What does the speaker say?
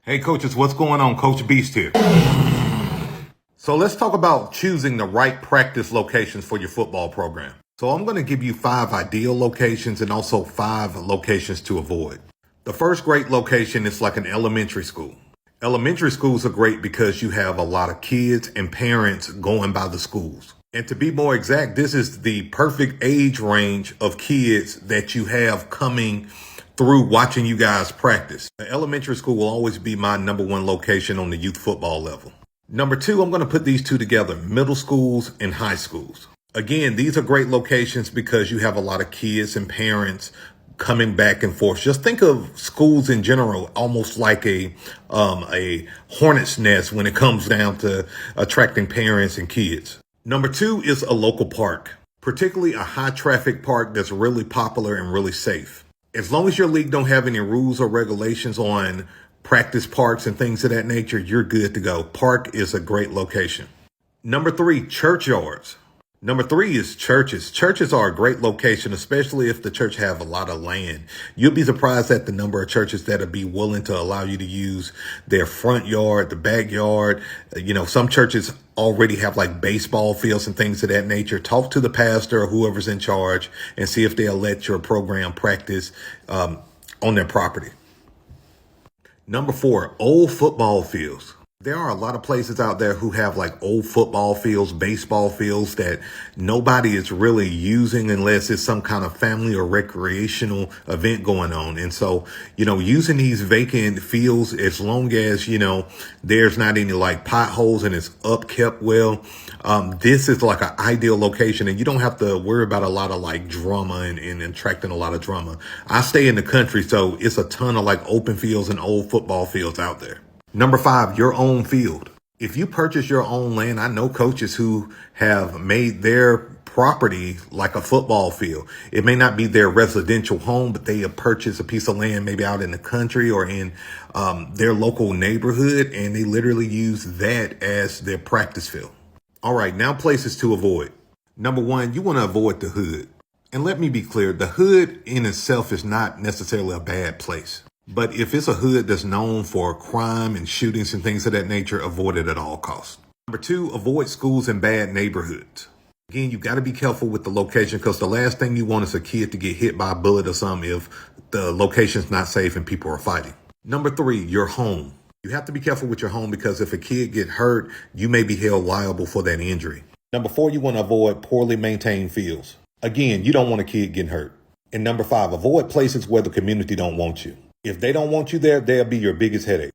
Hey coaches, what's going on? Coach Beast here. So let's talk about choosing the right practice locations for your football program. So I'm going to give you 5 ideal locations and also 5 locations to avoid. The first great location is like an elementary school. Elementary schools are great because you have a lot of kids and parents going by the schools. And to be more exact, this is the perfect age range of kids that you have coming through watching you guys practice. The elementary school will always be my number 1 location on the youth football level. Number 2, I'm going to put these 2 together, middle schools and high schools. Again, these are great locations because you have a lot of kids and parents coming back and forth. Just think of schools in general, almost like a hornet's nest when it comes down to attracting parents and kids. Number 2 is a local park, particularly a high traffic park that's really popular and really safe. As long as your league don't have any rules or regulations on practice parks and things of that nature, you're good to go. Park is a great location. Number 3, churchyards. Number 3 is churches. Churches are a great location, especially if the church have a lot of land. You'll be surprised at the number of churches that'll be willing to allow you to use their front yard, the backyard. Some churches already have like baseball fields and things of that nature. Talk to the pastor or whoever's in charge and see if they'll let your program practice on their property. Number 4, old football fields. There are a lot of places out there who have like old football fields, baseball fields that nobody is really using unless it's some kind of family or recreational event going on. And so, using these vacant fields, as long as, there's not any like potholes and it's upkept well, this is like an ideal location and you don't have to worry about a lot of like drama and attracting a lot of drama. I stay in the country, so it's a ton of like open fields and old football fields out there. Number 5, your own field. If you purchase your own land, I know coaches who have made their property like a football field. It may not be their residential home, but they have purchased a piece of land maybe out in the country or in their local neighborhood, and they literally use that as their practice field. All right, now places to avoid. Number 1, you want to avoid the hood. And let me be clear, the hood in itself is not necessarily a bad place. But if it's a hood that's known for crime and shootings and things of that nature, avoid it at all costs. Number 2, avoid schools in bad neighborhoods. Again, you got to be careful with the location because the last thing you want is a kid to get hit by a bullet or something if the location's not safe and people are fighting. Number 3, your home. You have to be careful with your home because if a kid get hurt, you may be held liable for that injury. Number 4, you want to avoid poorly maintained fields. Again, you don't want a kid getting hurt. And number 5, avoid places where the community don't want you. If they don't want you there, they'll be your biggest headache.